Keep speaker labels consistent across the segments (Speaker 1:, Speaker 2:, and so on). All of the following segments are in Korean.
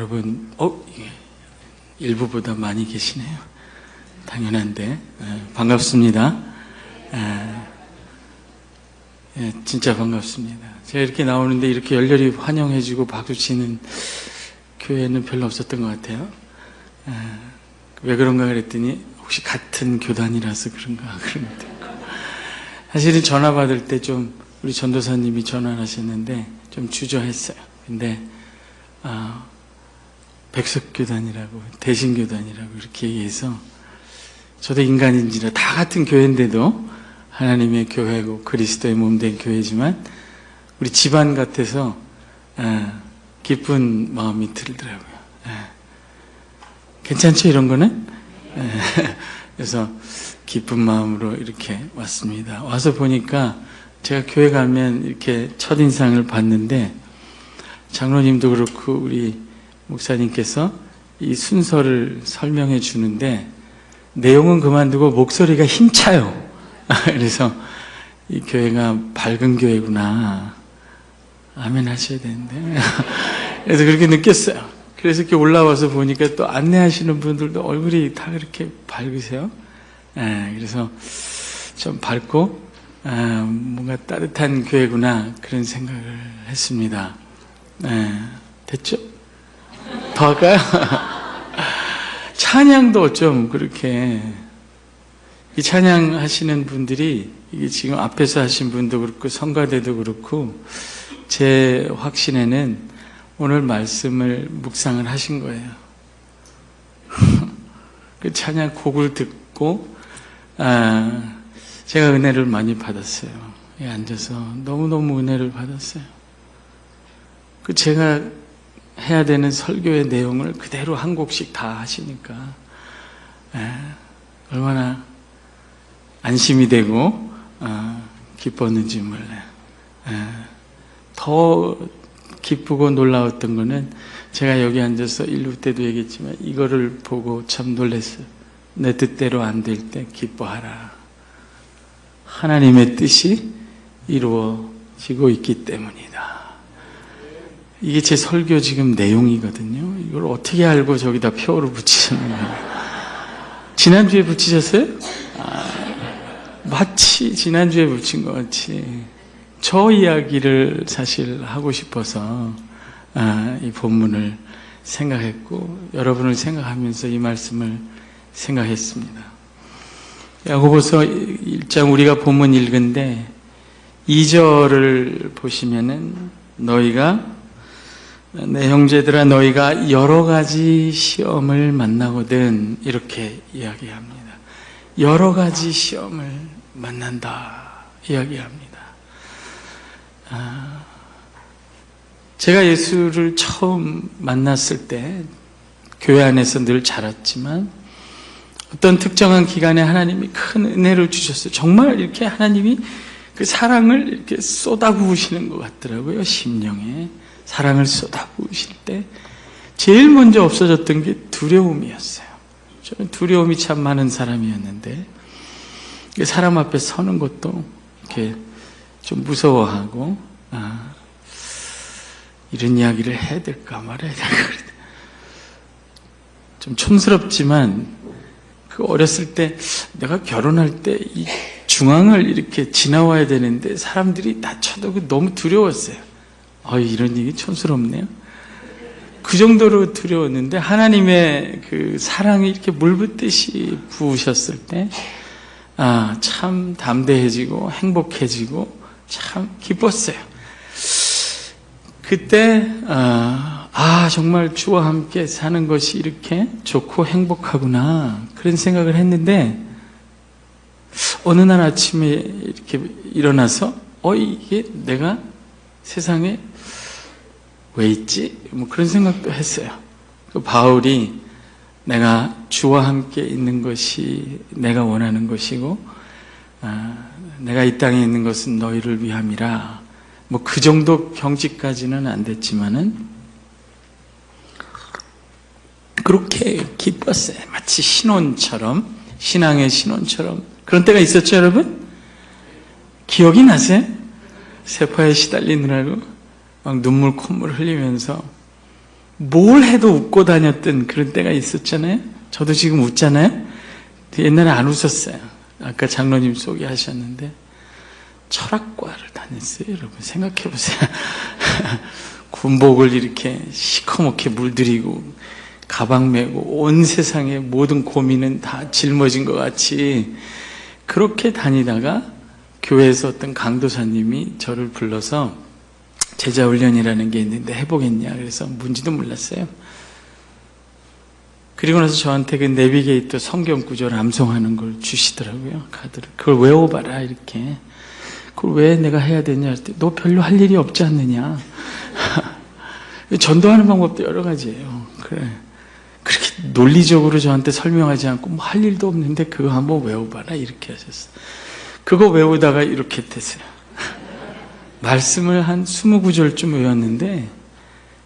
Speaker 1: 여러분, 일부보다 많이 계시네요. 당연한데, 반갑습니다. 진짜 반갑습니다. 제가 이렇게 나오는데 이렇게 열렬히 환영해주고 박수치는 교회는 별로 없었던 것 같아요. 왜 그런가 그랬더니 혹시 같은 교단이라서 그런가 그런 것도 있고, 사실은 전화 받을 때 좀 우리 전도사님이 전화하셨는데 좀 주저했어요. 근데 백석교단이라고 대신교단이라고 이렇게 얘기해서, 저도 인간인지라 다 같은 교회인데도 하나님의 교회고 그리스도의 몸된 교회지만 우리 집안 같아서 기쁜 마음이 들더라고요. 괜찮죠, 이런 거는? 그래서 기쁜 마음으로 이렇게 왔습니다. 와서 보니까 제가 교회 가면 이렇게 첫인상을 봤는데, 장로님도 그렇고 우리 목사님께서 이 순서를 설명해 주는데 내용은 그만두고 목소리가 힘차요. 그래서 이 교회가 밝은 교회구나, 아멘 하셔야 되는데 그래서 그렇게 느꼈어요. 그래서 이렇게 올라와서 보니까 또 안내하시는 분들도 얼굴이 다 그렇게 밝으세요. 그래서 좀 밝고 뭔가 따뜻한 교회구나, 그런 생각을 했습니다. 됐죠? 더 할까요? 찬양도 좀 그렇게, 이 찬양 하시는 분들이, 이게 지금 앞에서 하신 분도 그렇고 성가대도 그렇고, 제 확신에는 오늘 말씀을 묵상을 하신 거예요. 그 찬양 곡을 듣고 제가 은혜를 많이 받았어요. 여기 앉아서 너무너무 은혜를 받았어요. 그 제가 해야 되는 설교의 내용을 그대로 한 곡씩 다 하시니까 얼마나 안심이 되고 기뻤는지 몰라요. 더 기쁘고 놀라웠던 거는, 제가 여기 앉아서 일부 때도 얘기했지만 이거를 보고 참 놀랐어요. 내 뜻대로 안 될 때 기뻐하라. 하나님의 뜻이 이루어지고 있기 때문이다. 이게 제 설교 지금 내용이거든요. 이걸 어떻게 알고 저기다 표를 붙이셨는가. 지난주에 붙이셨어요? 마치 지난주에 붙인 것 같이 저 이야기를 사실 하고 싶어서 이 본문을 생각했고, 여러분을 생각하면서 이 말씀을 생각했습니다. 야고보서 1장 우리가 본문 읽은데 2절을 보시면은, 너희가, 내 형제들아, 너희가 여러 가지 시험을 만나거든, 이렇게 이야기합니다. 여러 가지 시험을 만난다 이야기합니다. 제가 예수를 처음 만났을 때 교회 안에서 늘 자랐지만, 어떤 특정한 기간에 하나님이 큰 은혜를 주셨어요. 정말 이렇게 하나님이 그 사랑을 이렇게 쏟아부으시는 것 같더라고요. 심령에 사랑을 쏟아부으실 때 제일 먼저 없어졌던 게 두려움이었어요. 저는 두려움이 참 많은 사람이었는데, 사람 앞에 서는 것도 이렇게 좀 무서워하고, 이런 이야기를 해야 될까 말아야 될까, 좀 촌스럽지만, 그 어렸을 때 내가 결혼할 때 이 중앙을 이렇게 지나와야 되는데 사람들이 다 쳐다보고 너무 두려웠어요. 이런 얘기 촌스럽네요. 그 정도로 두려웠는데, 하나님의 그 사랑이 이렇게 물붓듯이 부으셨을 때 참 담대해지고 행복해지고 참 기뻤어요. 그때 정말 주와 함께 사는 것이 이렇게 좋고 행복하구나, 그런 생각을 했는데, 어느 날 아침에 이렇게 일어나서 이게 내가 세상에 왜 있지? 그런 생각도 했어요. 그 바울이 내가 주와 함께 있는 것이 내가 원하는 것이고, 내가 이 땅에 있는 것은 너희를 위함이라, 그 정도 경지까지는 안 됐지만은 그렇게 기뻤어요. 마치 신혼처럼, 신앙의 신혼처럼. 그런 때가 있었죠, 여러분? 기억이 나세요? 세포에 시달리느라고 막 눈물 콧물 흘리면서 뭘 해도 웃고 다녔던 그런 때가 있었잖아요. 저도 지금 웃잖아요. 옛날에 안 웃었어요. 아까 장로님 소개하셨는데 철학과를 다녔어요. 여러분 생각해 보세요. 군복을 이렇게 시커멓게 물들이고 가방 메고 온 세상의 모든 고민은 다 짊어진 것 같이 그렇게 다니다가 교회에서 어떤 강도사님이 저를 불러서 제자훈련이라는 게 있는데 해보겠냐 그래서 뭔지도 몰랐어요. 그리고 나서 저한테 그 내비게이터 성경 구절 암송하는 걸 주시더라고요. 카드를. 그걸 외워봐라 이렇게. 그걸 왜 내가 해야 되냐 할 때 너 별로 할 일이 없지 않느냐. 전도하는 방법도 여러 가지예요. 그래. 그렇게 논리적으로 저한테 설명하지 않고 뭐 할 일도 없는데 그거 한번 외워봐라 이렇게 하셨어요. 그거 외우다가 이렇게 됐어요. 말씀을 한 20구절쯤 외웠는데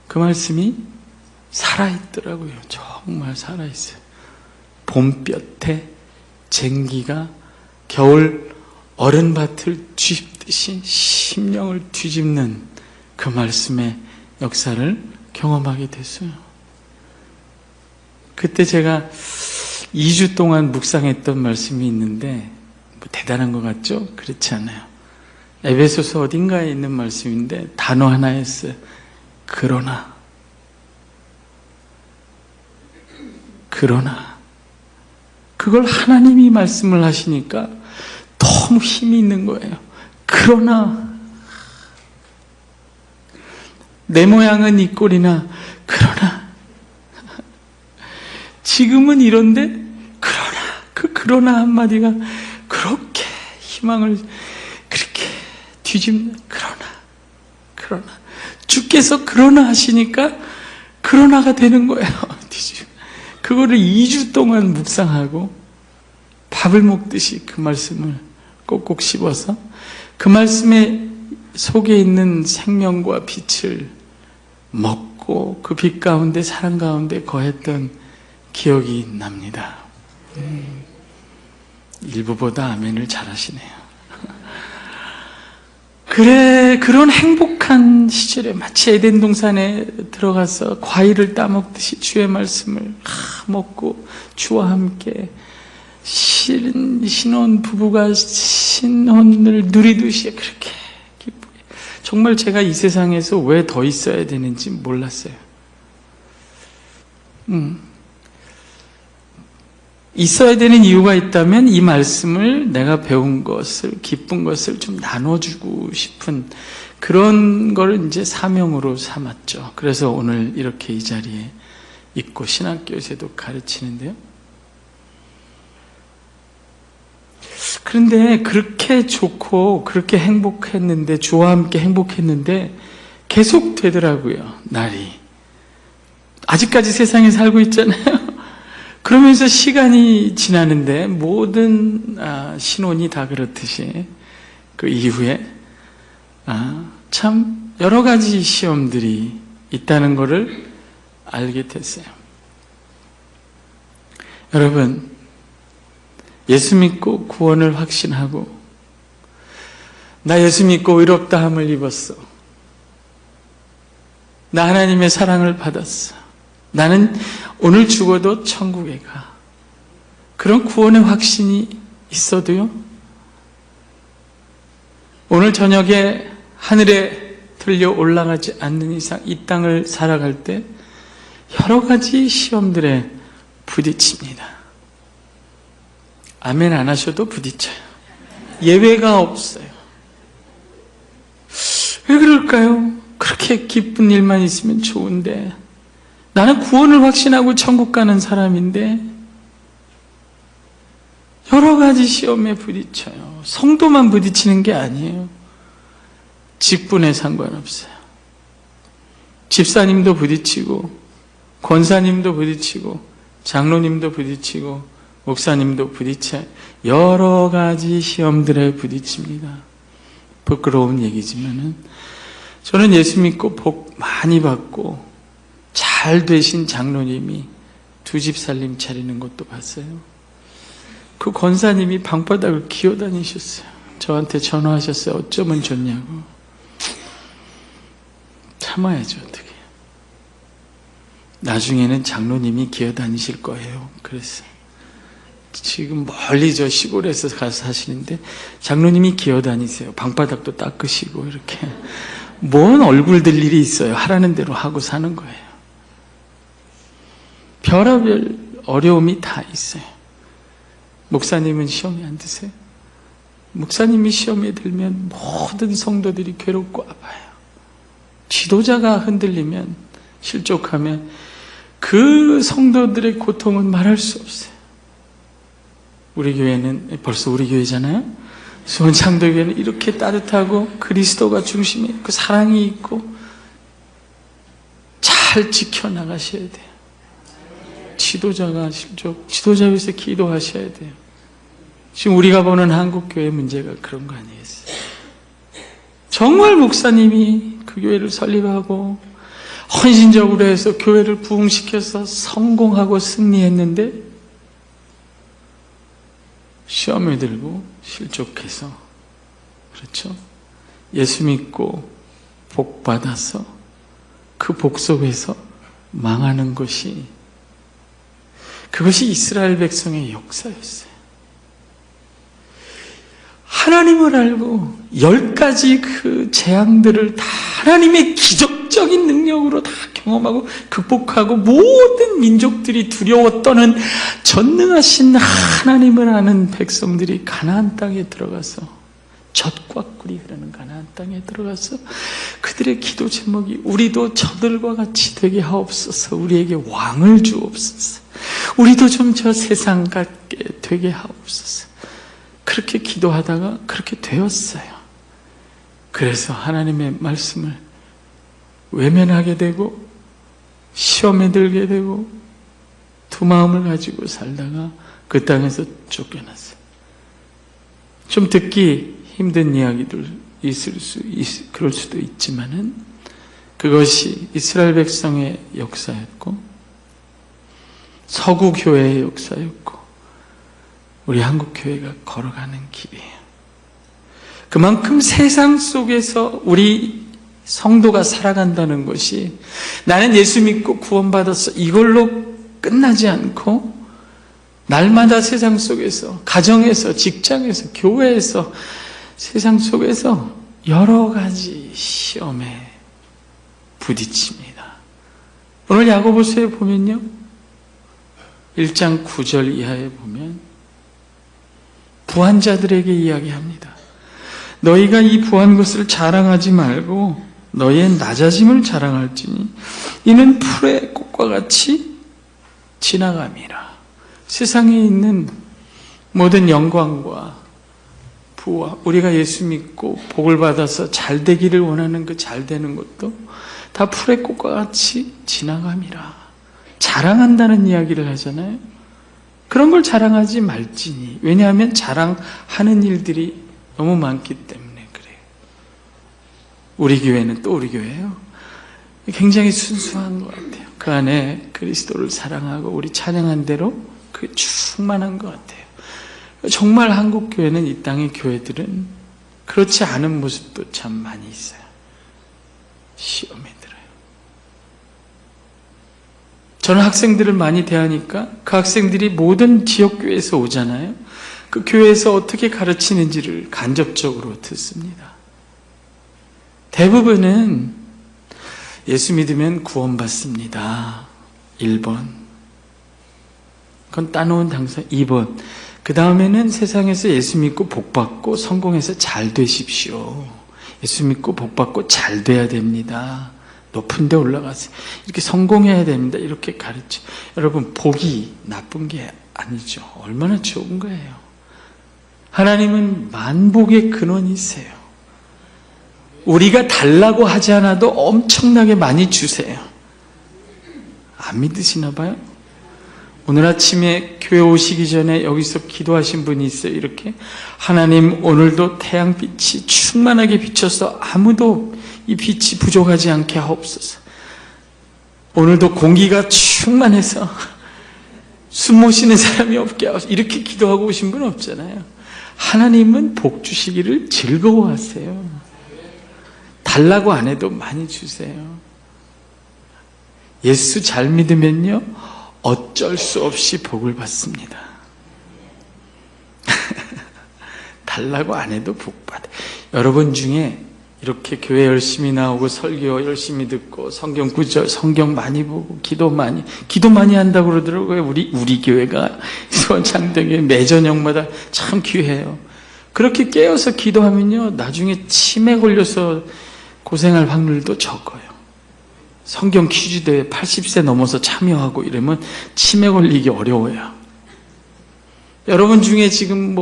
Speaker 1: 그 말씀이 살아있더라고요. 정말 살아있어요. 봄볕에 쟁기가 겨울 얼음밭을 뒤집듯이 심령을 뒤집는 그 말씀의 역사를 경험하게 됐어요. 그때 제가 2주 동안 묵상했던 말씀이 있는데 뭐 대단한 것 같죠? 그렇지 않아요. 에베소서 어딘가에 있는 말씀인데 단어 하나였어요. 그러나 그걸 하나님이 말씀을 하시니까 너무 힘이 있는 거예요. 그러나 내 모양은 이 꼴이나 그러나 지금은 이런데 그러나 한마디가 그렇게 희망을 그렇게 뒤집는 그러나 주께서 그러나 하시니까 그러나가 되는 거예요. 그거를 2주 동안 묵상하고 밥을 먹듯이 그 말씀을 꼭꼭 씹어서 그 말씀의 속에 있는 생명과 빛을 먹고 그 빛 가운데 사랑 가운데 거했던 기억이 납니다. 일부보다 아멘을 잘하시네요. 그래, 그런 행복한 시절에 마치 에덴 동산에 들어가서 과일을 따먹듯이 주의 말씀을 먹고 주와 함께 신혼 부부가 신혼을 누리듯이 그렇게 기쁘게. 정말 제가 이 세상에서 왜 더 있어야 되는지 몰랐어요. 있어야 되는 이유가 있다면 이 말씀을 내가 배운 것을, 기쁜 것을 좀 나눠주고 싶은 그런 걸 이제 사명으로 삼았죠. 그래서 오늘 이렇게 이 자리에 있고 신학교에서도 가르치는데요. 그런데 그렇게 좋고 그렇게 행복했는데, 주와 함께 행복했는데 계속 되더라고요, 날이. 아직까지 세상에 살고 있잖아요. 그러면서 시간이 지나는데 모든 신혼이 다 그렇듯이 그 이후에 참 여러 가지 시험들이 있다는 것을 알게 됐어요. 여러분, 예수 믿고 구원을 확신하고 나 예수 믿고 의롭다함을 입었어. 나 하나님의 사랑을 받았어. 나는 오늘 죽어도 천국에 가. 그런 구원의 확신이 있어도요, 오늘 저녁에 하늘에 들려 올라가지 않는 이상 이 땅을 살아갈 때 여러 가지 시험들에 부딪힙니다. 아멘 안 하셔도 부딪혀요. 예외가 없어요. 왜 그럴까요? 그렇게 기쁜 일만 있으면 좋은데, 나는 구원을 확신하고 천국 가는 사람인데 여러 가지 시험에 부딪혀요. 성도만 부딪히는 게 아니에요. 직분에 상관없어요. 집사님도 부딪히고 권사님도 부딪히고 장로님도 부딪히고 목사님도 부딪혀 여러 가지 시험들에 부딪힙니다. 부끄러운 얘기지만은 저는 예수 믿고 복 많이 받고 잘 되신 장로님이 두 집 살림 차리는 것도 봤어요. 그 권사님이 방바닥을 기어다니셨어요. 저한테 전화하셨어요. 어쩌면 좋냐고. 참아야죠, 어떻게. 나중에는 장로님이 기어다니실 거예요. 그래서 지금 멀리 저 시골에서 가서 사시는데 장로님이 기어다니세요. 방바닥도 닦으시고 이렇게. 뭔 얼굴들 일이 있어요. 하라는 대로 하고 사는 거예요. 별의별 어려움이 다 있어요. 목사님은 시험에 안 드세요? 목사님이 시험에 들면 모든 성도들이 괴롭고 아파요. 지도자가 흔들리면, 실족하면 그 성도들의 고통은 말할 수 없어요. 우리 교회는, 벌써 우리 교회잖아요? 수원창도교회는 이렇게 따뜻하고 그리스도가 중심에 있고 사랑이 있고 잘 지켜나가셔야 돼요. 지도자가 지도자 위해서 기도하셔야 돼요. 지금 우리가 보는 한국교회 문제가 그런 거 아니겠어요? 정말 목사님이 그 교회를 설립하고 헌신적으로 해서 교회를 부흥시켜서 성공하고 승리했는데 시험에 들고 실족해서, 그렇죠? 예수 믿고 복 받아서 그 복 속에서 망하는 것이, 그것이 이스라엘 백성의 역사였어요. 하나님을 알고 10가지 그 재앙들을 다 하나님의 기적적인 능력으로 다 경험하고 극복하고 모든 민족들이 두려워 떠는 전능하신 하나님을 아는 백성들이 가나안 땅에 들어가서, 젖과 꿀이 흐르는 가나안 땅에 들어가서 그들의 기도 제목이 우리도 저들과 같이 되게 하옵소서, 우리에게 왕을 주옵소서, 우리도 좀 저 세상 같게 되게 하옵소서. 그렇게 기도하다가 그렇게 되었어요. 그래서 하나님의 말씀을 외면하게 되고 시험에 들게 되고 두 마음을 가지고 살다가 그 땅에서 쫓겨났어요. 좀 듣기 힘든 이야기들 그럴 수도 있지만은 그것이 이스라엘 백성의 역사였고 서구 교회의 역사였고 우리 한국 교회가 걸어가는 길이에요. 그만큼 세상 속에서 우리 성도가 살아간다는 것이 나는 예수 믿고 구원받았어 이걸로 끝나지 않고 날마다 세상 속에서, 가정에서, 직장에서, 교회에서, 세상 속에서 여러 가지 시험에 부딪힙니다. 오늘 야고보서에 보면요, 1장 9절 이하에 보면 부한자들에게 이야기합니다. 너희가 이 부한 것을 자랑하지 말고 너희의 낮아짐을 자랑할지니 이는 풀의 꽃과 같이 지나감이라. 세상에 있는 모든 영광과 부와 우리가 예수 믿고 복을 받아서 잘 되기를 원하는 그 잘 되는 것도 다 풀의 꽃과 같이 지나감이라. 자랑한다는 이야기를 하잖아요. 그런 걸 자랑하지 말지니. 왜냐하면 자랑하는 일들이 너무 많기 때문에 그래요. 우리 교회는 또 우리 교회예요. 굉장히 순수한 것 같아요. 그 안에 그리스도를 사랑하고 우리 찬양한 대로 그게 충만한 것 같아요. 정말 한국 교회는, 이 땅의 교회들은 그렇지 않은 모습도 참 많이 있어요. 시험에 들어요. 저는 학생들을 많이 대하니까 그 학생들이 모든 지역교회에서 오잖아요. 그 교회에서 어떻게 가르치는지를 간접적으로 듣습니다. 대부분은 예수 믿으면 구원받습니다. 1번. 그건 따놓은 당사. 2번. 그 다음에는 세상에서 예수 믿고 복받고 성공해서 잘 되십시오. 예수 믿고 복받고 잘 돼야 됩니다. 높은 데 올라가세요. 이렇게 성공해야 됩니다. 이렇게 가르쳐. 여러분, 복이 나쁜 게 아니죠. 얼마나 좋은 거예요. 하나님은 만복의 근원이세요. 우리가 달라고 하지 않아도 엄청나게 많이 주세요. 안 믿으시나 봐요? 오늘 아침에 교회 오시기 전에 여기서 기도하신 분이 있어요. 이렇게, 하나님 오늘도 태양빛이 충만하게 비쳐서 아무도 이 빛이 부족하지 않게 하옵소서. 오늘도 공기가 충만해서 숨 못 쉬는 사람이 없게 하옵소서. 이렇게 기도하고 오신 분 없잖아요. 하나님은 복 주시기를 즐거워하세요. 달라고 안 해도 많이 주세요. 예수 잘 믿으면요 어쩔 수 없이 복을 받습니다. 달라고 안 해도 복 받아요. 여러분 중에 이렇게 교회 열심히 나오고 설교 열심히 듣고 성경 구절 성경 많이 보고 기도 많이 한다고 그러더라고요. 우리 교회가 수원창덕에 매저녁마다 참 귀해요. 그렇게 깨어서 기도하면요 나중에 치매 걸려서 고생할 확률도 적어요. 성경 퀴즈 대회 80세 넘어서 참여하고 이러면 치매 걸리기 어려워요. 여러분 중에 지금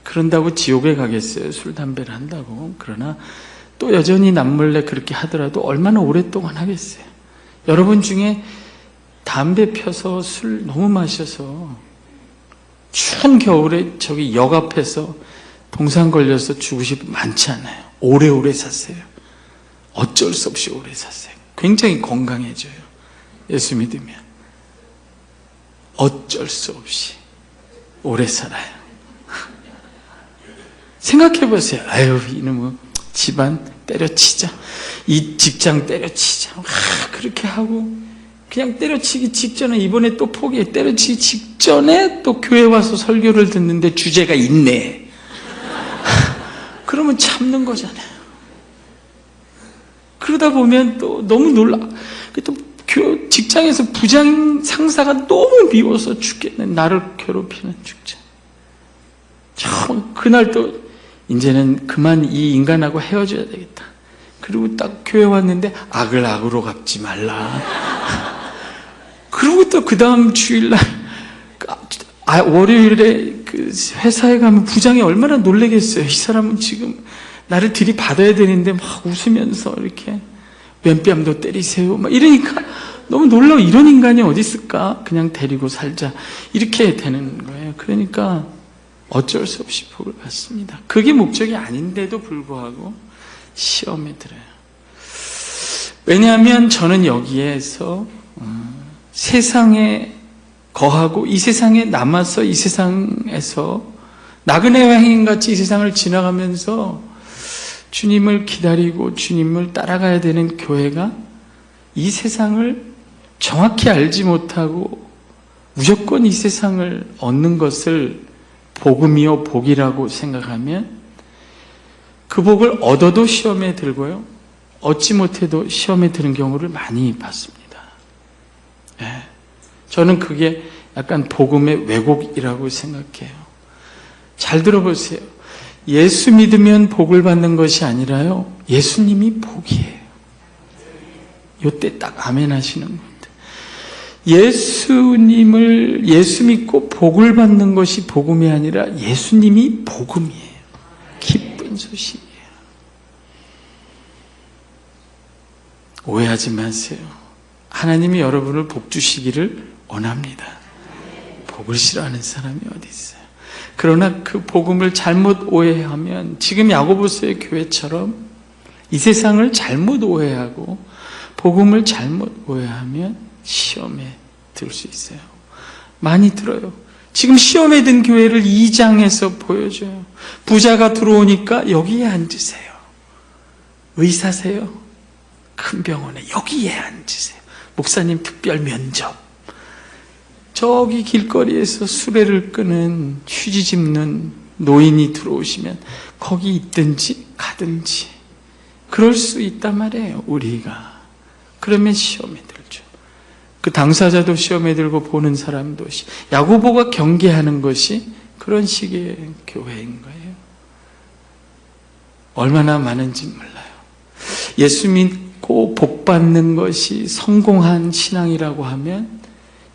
Speaker 1: 그런다고 지옥에 가겠어요? 술, 담배를 한다고. 그러나 또 여전히 남몰래 그렇게 하더라도 얼마나 오랫동안 하겠어요? 여러분 중에 담배 펴서 술 너무 마셔서 추운 겨울에 저기 역 앞에서 동상 걸려서 죽으신 분 많지 않아요? 오래오래 사세요. 어쩔 수 없이 오래 사세요. 굉장히 건강해져요. 예수 믿으면. 어쩔 수 없이 오래 살아요. 생각해 보세요. 아유, 이놈의 집안 때려치자. 이 직장 때려치자. 그렇게 하고, 그냥 때려치기 직전에, 이번에 또 포기해. 때려치기 직전에 또 교회 와서 설교를 듣는데 주제가 있네. 그러면 참는 거잖아요. 그러다 보면 또 너무 놀라. 또 직장에서 부장 상사가 너무 미워서 죽겠네. 나를 괴롭히는 죽자. 참, 그날 또 이제는 그만 이 인간하고 헤어져야 되겠다. 그리고 딱 교회 왔는데 악을 악으로 갚지 말라. 그리고 또 그 다음 주일날 월요일에 그 회사에 가면 부장이 얼마나 놀라겠어요. 이 사람은 지금 나를 들이받아야 되는데 막 웃으면서 이렇게 왼뺨도 때리세요. 막 이러니까 너무 놀라워. 이런 인간이 어디 있을까? 그냥 데리고 살자. 이렇게 되는 거예요. 그러니까 어쩔 수 없이 복을 받습니다. 그게 목적이 아닌데도 불구하고 시험에 들어요. 왜냐하면 저는 여기에서 세상에 거하고 이 세상에 남아서 이 세상에서 나그네와 행인같이 이 세상을 지나가면서 주님을 기다리고 주님을 따라가야 되는 교회가 이 세상을 정확히 알지 못하고 무조건 이 세상을 얻는 것을 복음이요 복이라고 생각하면 그 복을 얻어도 시험에 들고요 얻지 못해도 시험에 드는 경우를 많이 봤습니다. 네. 저는 그게 약간 복음의 왜곡이라고 생각해요. 잘 들어보세요. 예수 믿으면 복을 받는 것이 아니라요 예수님이 복이에요. 이때 딱 아멘 하시는 겁니다. 예수 믿고 복을 받는 것이 복음이 아니라 예수님이 복음이에요. 기쁜 소식이에요. 오해하지 마세요. 하나님이 여러분을 복 주시기를 원합니다. 복을 싫어하는 사람이 어디 있어요? 그러나 그 복음을 잘못 오해하면 지금 야고보서의 교회처럼 이 세상을 잘못 오해하고 복음을 잘못 오해하면 시험에 들 수 있어요. 많이 들어요. 지금 시험에 든 교회를 2장에서 보여줘요. 부자가 들어오니까 여기에 앉으세요. 의사세요? 큰 병원에 여기에 앉으세요. 목사님 특별 면접. 저기 길거리에서 수레를 끄는 휴지 짚는 노인이 들어오시면 거기 있든지 가든지 그럴 수 있단 말이에요. 우리가. 그러면 시험에 들죠. 그 당사자도 시험에 들고 보는 사람도 야고보가 경계하는 것이 그런 식의 교회인 거예요. 얼마나 많은지 몰라요. 예수 믿고 복 받는 것이 성공한 신앙이라고 하면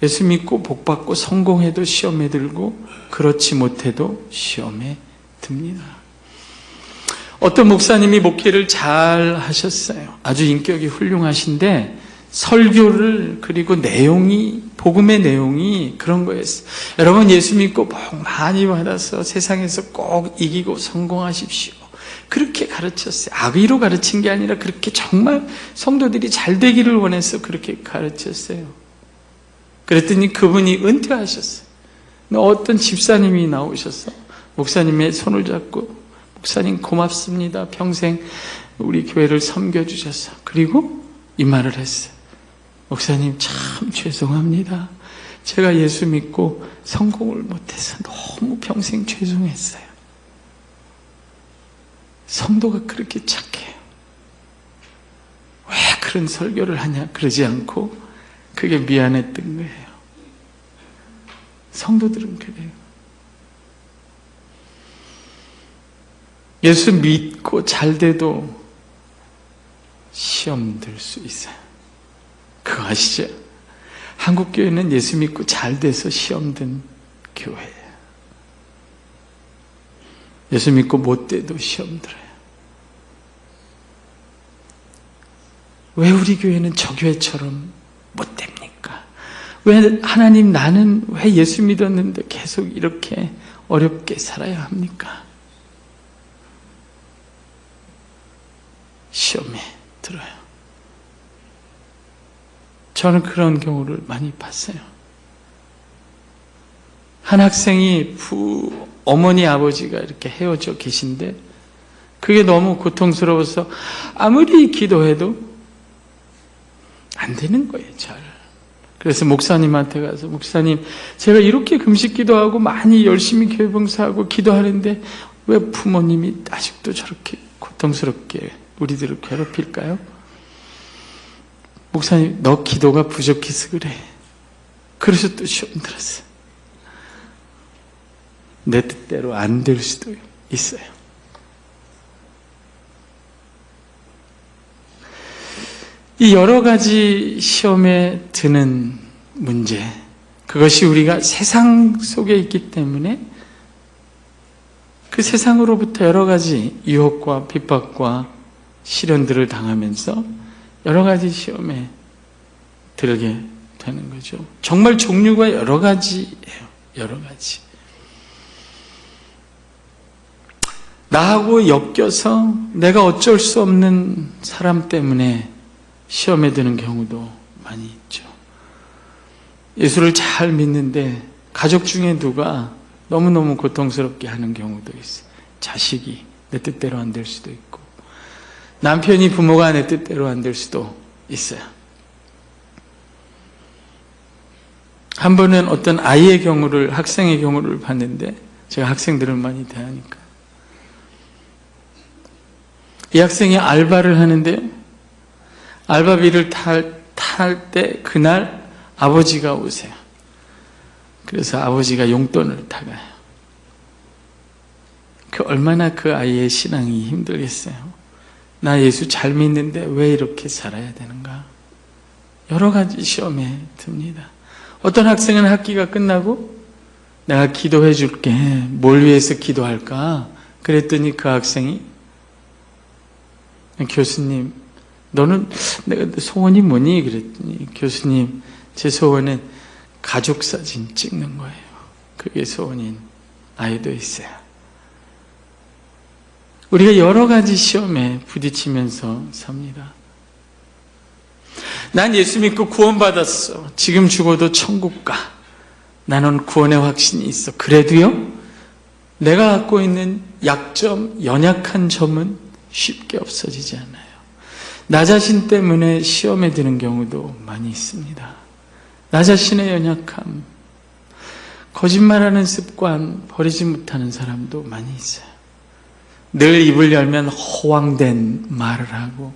Speaker 1: 예수 믿고 복 받고 성공해도 시험에 들고 그렇지 못해도 시험에 듭니다. 어떤 목사님이 목회를 잘 하셨어요. 아주 인격이 훌륭하신데 설교를 그리고 내용이 복음의 내용이 그런 거였어요. 여러분 예수 믿고 복 많이 받아서 세상에서 꼭 이기고 성공하십시오. 그렇게 가르쳤어요. 악의로 가르친 게 아니라 그렇게 정말 성도들이 잘 되기를 원해서 그렇게 가르쳤어요. 그랬더니 그분이 은퇴하셨어요. 어떤 집사님이 나오셔서 목사님의 손을 잡고 목사님 고맙습니다. 평생 우리 교회를 섬겨주셔서. 그리고 이 말을 했어요. 목사님, 참 죄송합니다. 제가 예수 믿고 성공을 못해서 너무 평생 죄송했어요. 성도가 그렇게 착해요. 왜 그런 설교를 하냐 그러지 않고 그게 미안했던 거예요. 성도들은 그래요. 예수 믿고 잘 돼도 시험 들 수 있어요. 그거 아시죠? 한국 교회는 예수 믿고 잘 돼서 시험 든 교회예요. 예수 믿고 못 돼도 시험 들어요. 왜 우리 교회는 저 교회처럼 못 됩니까? 왜 하나님, 나는 왜 예수 믿었는데 계속 이렇게 어렵게 살아야 합니까? 시험에 들어요. 저는 그런 경우를 많이 봤어요. 한 학생이 어머니 아버지가 이렇게 헤어져 계신데 그게 너무 고통스러워서 아무리 기도해도 안 되는 거예요, 잘. 그래서 목사님한테 가서, 목사님, 제가 이렇게 금식 기도하고 많이 열심히 교회 봉사하고 기도하는데 왜 부모님이 아직도 저렇게 고통스럽게 우리들을 괴롭힐까요? 목사님, 너 기도가 부족해서 그래. 그래서 또 시험 들었어요. 내 뜻대로 안 될 수도 있어요. 이 여러 가지 시험에 드는 문제, 그것이 우리가 세상 속에 있기 때문에 그 세상으로부터 여러 가지 유혹과 핍박과 시련들을 당하면서 여러 가지 시험에 들게 되는 거죠. 정말 종류가 여러 가지예요. 여러 가지. 나하고 엮여서 내가 어쩔 수 없는 사람 때문에 시험에 드는 경우도 많이 있죠. 예수를 잘 믿는데 가족 중에 누가 너무너무 고통스럽게 하는 경우도 있어요. 자식이 내 뜻대로 안 될 수도 있고, 남편이 부모가 내 뜻대로 안 될 수도 있어요. 한 번은 어떤 아이의 경우를, 학생의 경우를 봤는데, 제가 학생들을 많이 대하니까, 이 학생이 알바를 하는데요, 알바비를 탈 때 그날 아버지가 오세요. 그래서 아버지가 용돈을 타가요. 얼마나 그 아이의 신앙이 힘들겠어요. 나 예수 잘 믿는데 왜 이렇게 살아야 되는가? 여러 가지 시험에 듭니다. 어떤 학생은 학기가 끝나고 내가 기도해 줄게. 뭘 위해서 기도할까? 그랬더니 그 학생이, 교수님, 너는 내가 소원이 뭐니? 그랬더니 교수님, 제 소원은 가족 사진 찍는 거예요. 그게 소원인 아이도 있어요. 우리가 여러 가지 시험에 부딪히면서 삽니다. 난 예수 믿고 구원받았어. 지금 죽어도 천국 가. 나는 구원의 확신이 있어. 그래도요, 내가 갖고 있는 약점, 연약한 점은 쉽게 없어지지 않아요. 나 자신 때문에 시험에 드는 경우도 많이 있습니다. 나 자신의 연약함, 거짓말하는 습관 버리지 못하는 사람도 많이 있어요. 늘 입을 열면 허황된 말을 하고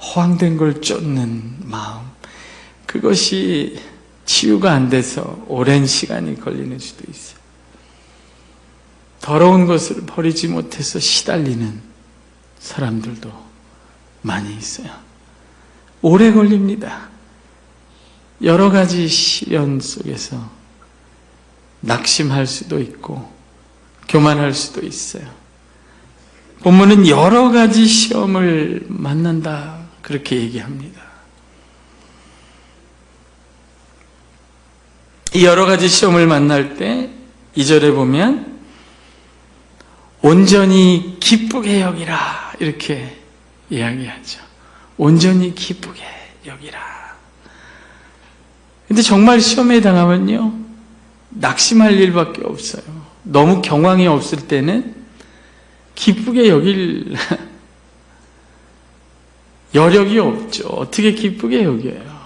Speaker 1: 허황된 걸 쫓는 마음, 그것이 치유가 안 돼서 오랜 시간이 걸리는 수도 있어요. 더러운 것을 버리지 못해서 시달리는 사람들도 많이 있어요. 오래 걸립니다. 여러 가지 시련 속에서 낙심할 수도 있고 교만할 수도 있어요. 본문은 여러 가지 시험을 만난다, 그렇게 얘기합니다. 이 여러 가지 시험을 만날 때 2절에 보면 온전히 기쁘게 여기라, 이렇게 이야기하죠. 온전히 기쁘게 여기라. 근데 정말 시험에 당하면요, 낙심할 일밖에 없어요. 너무 경황이 없을 때는 기쁘게 여력이 없죠. 어떻게 기쁘게 여겨요.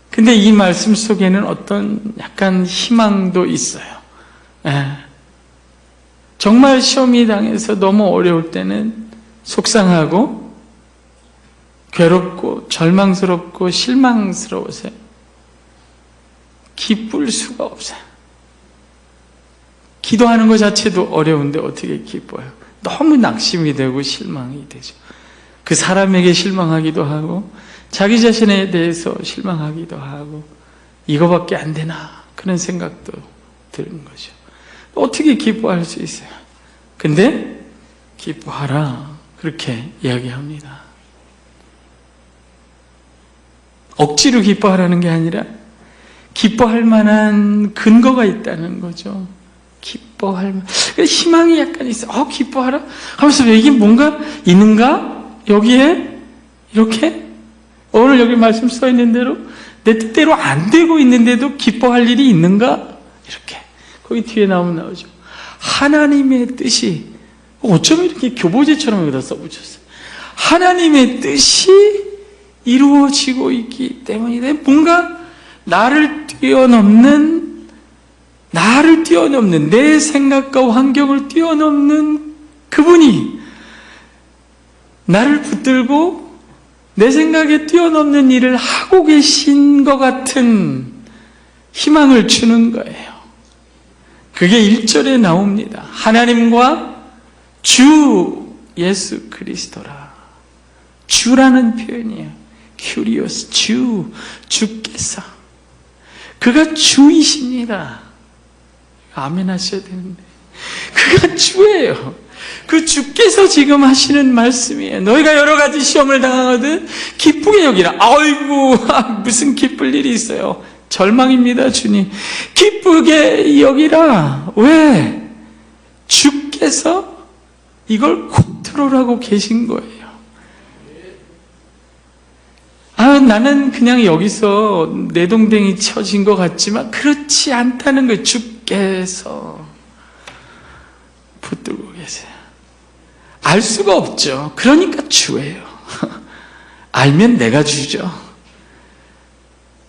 Speaker 1: 근데 이 말씀 속에는 어떤 약간 희망도 있어요. 정말 시험이 당해서 너무 어려울 때는 속상하고 괴롭고 절망스럽고 실망스러워서 기쁠 수가 없어요. 기도하는 것 자체도 어려운데 어떻게 기뻐요? 너무 낙심이 되고 실망이 되죠. 그 사람에게 실망하기도 하고 자기 자신에 대해서 실망하기도 하고 이거밖에 안 되나 그런 생각도 드는 거죠. 어떻게 기뻐할 수 있어요? 근데 기뻐하라 그렇게 이야기합니다. 억지로 기뻐하라는 게 아니라 기뻐할 만한 근거가 있다는 거죠. 기뻐할 만 희망이 약간 있어. 기뻐하라 하면서 이게 뭔가 있는가? 여기에 이렇게 오늘 여기 말씀 써 있는 대로 내 뜻대로 안 되고 있는데도 기뻐할 일이 있는가? 이렇게 거기 뒤에 나오죠. 하나님의 뜻이 어쩜 이렇게 교보제처럼 여기다 써붙였어요. 하나님의 뜻이 이루어지고 있기 때문이다. 뭔가 나를 뛰어넘는 내 생각과 환경을 뛰어넘는 그분이 나를 붙들고 내 생각에 뛰어넘는 일을 하고 계신 것 같은 희망을 주는 거예요. 그게 1절에 나옵니다. 하나님과 주 예수 그리스도라. 주라는 표현이에요. 큐리오스, 주께서. 그가 주이십니다. 아멘 하셔야 되는데. 그가 주예요. 그 주께서 지금 하시는 말씀이에요. 너희가 여러 가지 시험을 당하거든 기쁘게 여기라. 아이고 무슨 기쁠 일이 있어요. 절망입니다. 주님 기쁘게 여기라. 왜? 주께서 이걸 컨트롤하고 계신 거예요. 나는 그냥 여기서 내동댕이 쳐진 것 같지만 그렇지 않다는 거예요. 주께서 붙들고 계세요. 알 수가 없죠. 그러니까 주예요. 알면 내가 주죠.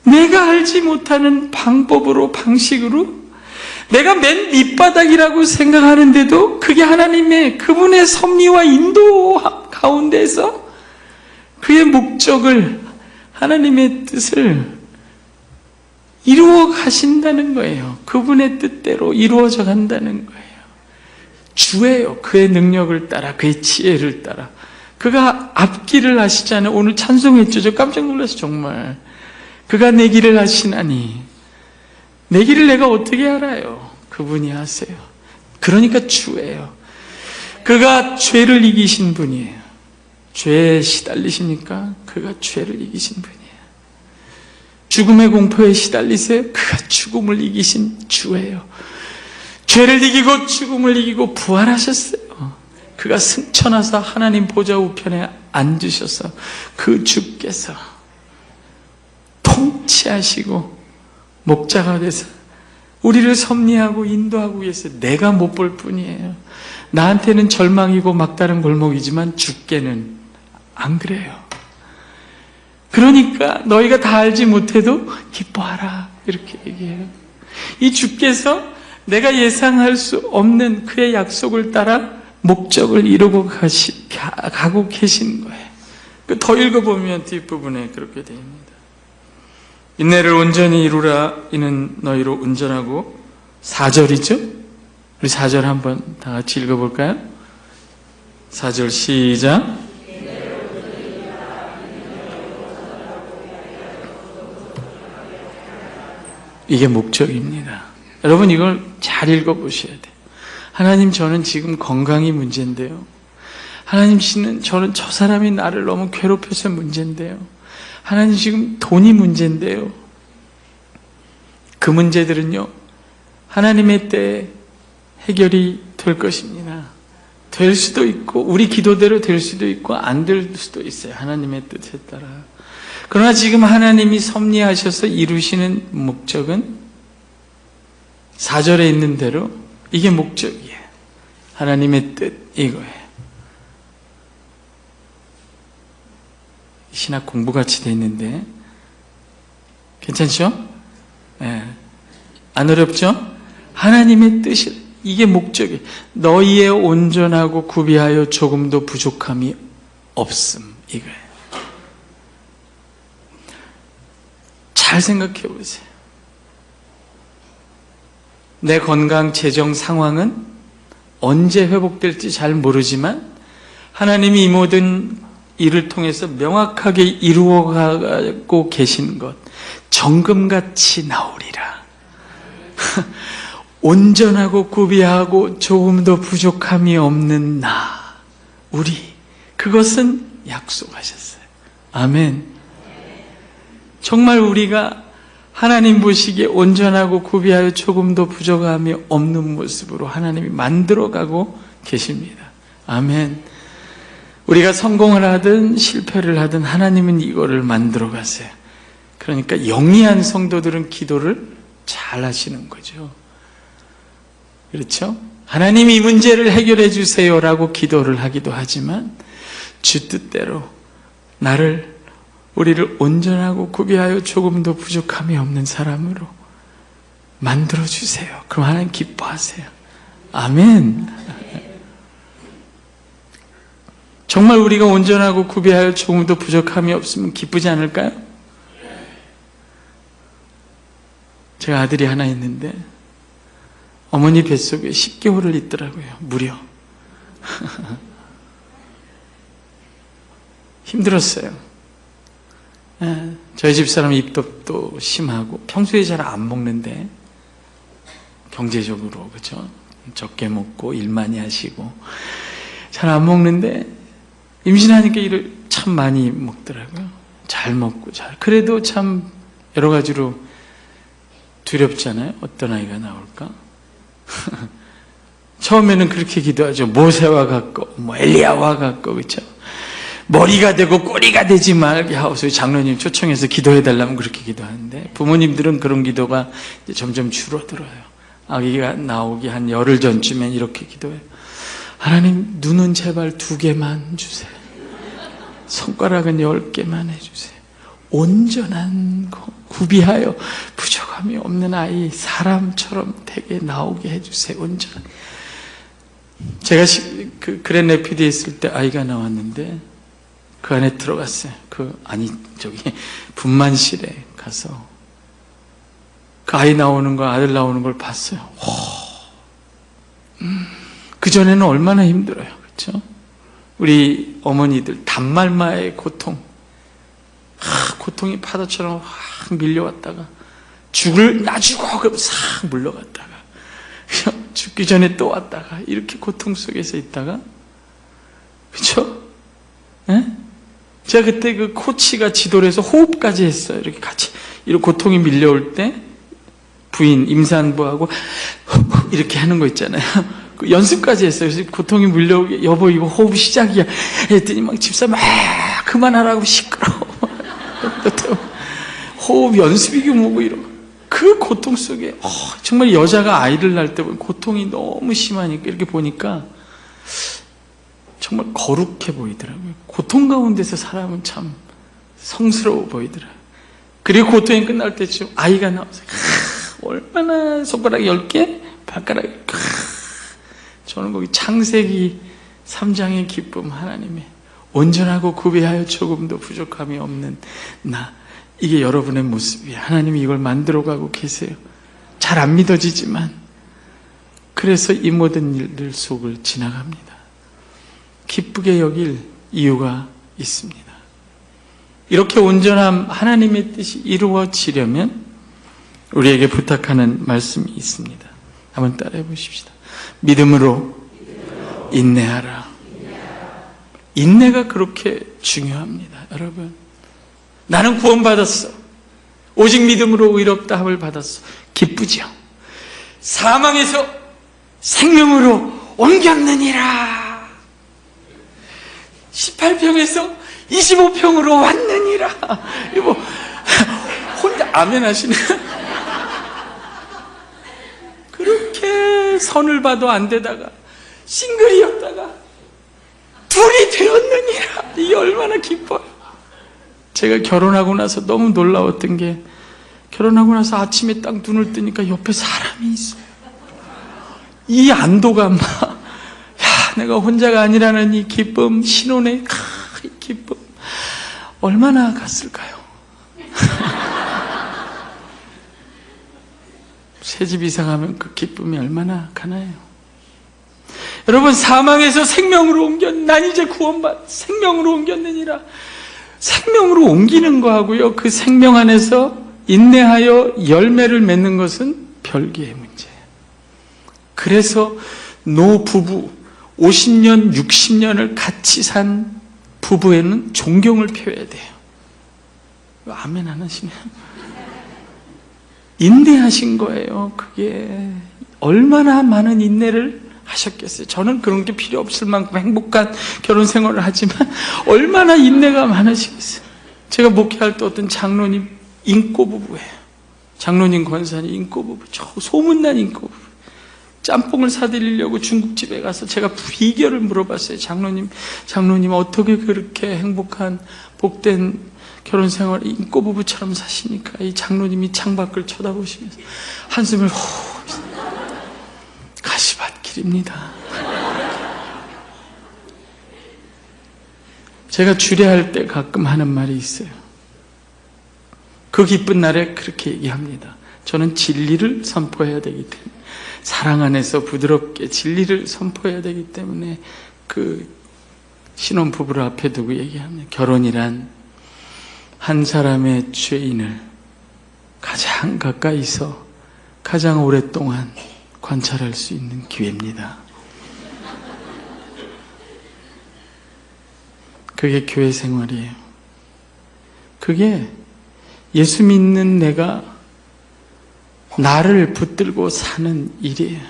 Speaker 1: 내가 알지 못하는 방법으로 방식으로 내가 맨 밑바닥이라고 생각하는데도 그게 하나님의 그분의 섭리와 인도 가운데서 그의 목적을 하나님의 뜻을 이루어 가신다는 거예요. 그분의 뜻대로 이루어져 간다는 거예요. 주예요. 그의 능력을 따라 그의 지혜를 따라 그가 앞길을 하시잖아요. 오늘 찬송했죠. 저 깜짝 놀라서 정말 그가 내 길을 하시나니 내 길을 내가 어떻게 알아요? 그분이 하세요. 그러니까 주예요. 그가 죄를 이기신 분이에요. 죄에 시달리십니까? 그가 죄를 이기신 분이에요. 죽음의 공포에 시달리세요? 그가 죽음을 이기신 주예요. 죄를 이기고 죽음을 이기고 부활하셨어요. 그가 승천하사 하나님 보좌 우편에 앉으셔서 그 주께서 통치하시고 목자가 돼서 우리를 섭리하고 인도하고 계세요. 내가 못 볼 뿐이에요. 나한테는 절망이고 막다른 골목이지만 주께는 안 그래요. 그러니까 너희가 다 알지 못해도 기뻐하라 이렇게 얘기해요. 이 주께서 내가 예상할 수 없는 그의 약속을 따라 목적을 이루고 가고 계신 거예요. 더 읽어보면 뒷부분에 그렇게 됩니다. 인내를 온전히 이루라. 이는 너희로 온전하고 4절이죠? 우리 4절 한번 다 같이 읽어볼까요? 4절 시작. 이게 목적입니다. 여러분 이걸 잘 읽어보셔야 돼요. 하나님 저는 지금 건강이 문제인데요. 하나님 저는 저 사람이 나를 너무 괴롭혀서 문제인데요. 하나님 지금 돈이 문제인데요. 그 문제들은요 하나님의 때에 해결이 될 것입니다. 될 수도 있고 우리 기도대로 될 수도 있고 안 될 수도 있어요. 하나님의 뜻에 따라. 그러나 지금 하나님이 섭리하셔서 이루시는 목적은 4절에 있는 대로, 이게 목적이에요. 하나님의 뜻 이거예요. 신학 공부같이 돼 있는데 괜찮죠? 예. 안 어렵죠? 하나님의 뜻이 이게 목적이 너희의 온전하고 구비하여 조금도 부족함이 없음 이거예요. 잘 생각해 보세요. 내 건강 재정 상황은 언제 회복될지 잘 모르지만 하나님이 이 모든 일을 통해서 명확하게 이루어가고 계신 것 정금같이 나오리라. 온전하고 구비하고 조금도 부족함이 없는 나 우리 그것은 약속하셨어요. 아멘. 정말 우리가 하나님 보시기에 온전하고 구비하여 조금도 부족함이 없는 모습으로 하나님이 만들어가고 계십니다. 아멘. 우리가 성공을 하든 실패를 하든 하나님은 이거를 만들어 가세요. 그러니까 영리한 성도들은 기도를 잘 하시는 거죠. 그렇죠? 하나님 이 문제를 해결해 주세요라고 기도를 하기도 하지만 주 뜻대로 우리를 온전하고 구비하여 조금도 부족함이 없는 사람으로 만들어 주세요. 그럼 하나님 기뻐하세요. 아멘. 정말 우리가 온전하고 구비하여 조금도 부족함이 없으면 기쁘지 않을까요? 제가 아들이 하나 있는데 어머니 뱃속에 10개월을 있더라고요. 무려. 힘들었어요. 저희 집사람은 입덧도 심하고 평소에 잘 안 먹는데 경제적으로 그렇죠? 적게 먹고 일 많이 하시고 잘 안 먹는데 임신하니까 일을 참 많이 먹더라고요. 잘 먹고 그래도 참 여러 가지로 두렵잖아요. 어떤 아이가 나올까? 처음에는 그렇게 기도하죠. 모세와 같고 엘리야와 같고 그렇죠? 머리가 되고 꼬리가 되지 말게 하옵소서. 장로님 초청해서 기도해달라면 그렇게 기도하는데 부모님들은 그런 기도가 이제 점점 줄어들어요. 아기가 나오기 한 열흘 전쯤엔 이렇게 기도해요. 하나님 눈은 제발 2개만 주세요. 손가락은 10개만 해주세요. 온전한 거 구비하여 부족함이 없는 아이 사람처럼 되게 나오게 해주세요. 온전한. 제가 그 그랜 레피드에 있을 때 아이가 나왔는데 그 안에 들어갔어요. 분만실에 가서 그 아이 나오는 거, 아들 나오는 걸 봤어요. 그전에는 얼마나 힘들어요. 그렇죠? 우리 어머니들 단말마의 고통. 고통이 파도처럼 확 밀려왔다가 나 죽어! 그럼 싹 물러갔다가 죽기 전에 또 왔다가 이렇게 고통 속에서 있다가 그렇죠? 제가 그때 그 코치가 지도를 해서 호흡까지 했어요. 이렇게 같이 이렇게 고통이 밀려올 때 부인 임산부하고 이렇게 하는 거 있잖아요. 그 연습까지 했어요. 그래서 고통이 밀려오게 여보 이거 호흡 시작이야 했더니 막 집사 막 그만하라고 시끄러워. 호흡 연습이고 뭐고 이러고 그 고통 속에 정말 여자가 아이를 낳을 때 고통이 너무 심하니까 이렇게 보니까 정말 거룩해 보이더라고요. 고통 가운데서 사람은 참 성스러워 보이더라고요. 그리고 고통이 끝날 때쯤 아이가 나와서 얼마나 손가락 10개? 발가락 저는 거기 창세기 3장의 기쁨 하나님의 온전하고 구비하여 조금도 부족함이 없는 나 이게 여러분의 모습이에요. 하나님이 이걸 만들어가고 계세요. 잘 안 믿어지지만 그래서 이 모든 일들 속을 지나갑니다. 기쁘게 여길 이유가 있습니다. 이렇게 온전한 하나님의 뜻이 이루어지려면 우리에게 부탁하는 말씀이 있습니다. 한번 따라해 보십시다. 믿음으로 인내하라. 인내가 그렇게 중요합니다. 여러분 나는 구원받았어. 오직 믿음으로 의롭다 함을 받았어. 기쁘죠? 사망에서 생명으로 옮겼느니라. 18평에서 25평으로 왔느니라. 이거 혼자 아멘 하시네. 그렇게 선을 봐도 안 되다가 싱글이었다가 둘이 되었느니라. 이게 얼마나 기뻐요. 제가 결혼하고 나서 너무 놀라웠던 게, 결혼하고 나서 아침에 딱 눈을 뜨니까 옆에 사람이 있어요. 이 안도감, 야, 내가 혼자가 아니라는 이 기쁨, 신혼의 이 기쁨, 얼마나 갔을까요? 새집 이사가면 그 기쁨이 얼마나 가나요? 여러분, 사망에서 생명으로 난 이제 구원받, 생명으로 옮겼느니라. 생명으로 옮기는 거하고요, 그 생명 안에서 인내하여 열매를 맺는 것은 별개의 문제예요. 그래서 노부부 50년, 60년을 같이 산 부부에는 존경을 표해야 돼요. 아멘 안 하시네요. 인내하신 거예요. 그게 얼마나 많은 인내를 하셨겠어요. 저는 그런 게 필요 없을 만큼 행복한 결혼 생활을 하지만 얼마나 인내가 많으시겠어요. 제가 목회할 때 어떤 장로님 인꼬부부예요. 장로님 권사님 인꼬부부, 소문난 인꼬부부. 짬뽕을 사드리려고 중국집에 가서 제가 비결을 물어봤어요. 장로님 어떻게 그렇게 행복한 복된 결혼 생활을 인꼬부부처럼 사시니까? 이 장로님이 창밖을 쳐다보시면서 한숨을 가시밭길입니다. 제가 주례할 때 가끔 하는 말이 있어요. 그 기쁜 날에 그렇게 얘기합니다. 저는 진리를 선포해야 되기 때문에, 사랑 안에서 부드럽게 진리를 선포해야 되기 때문에 그 신혼부부를 앞에 두고 얘기합니다. 결혼이란 한 사람의 죄인을 가장 가까이서 가장 오랫동안 관찰할 수 있는 기회입니다. 그게 교회 생활이에요. 그게 예수 믿는 내가 나를 붙들고 사는 일이에요.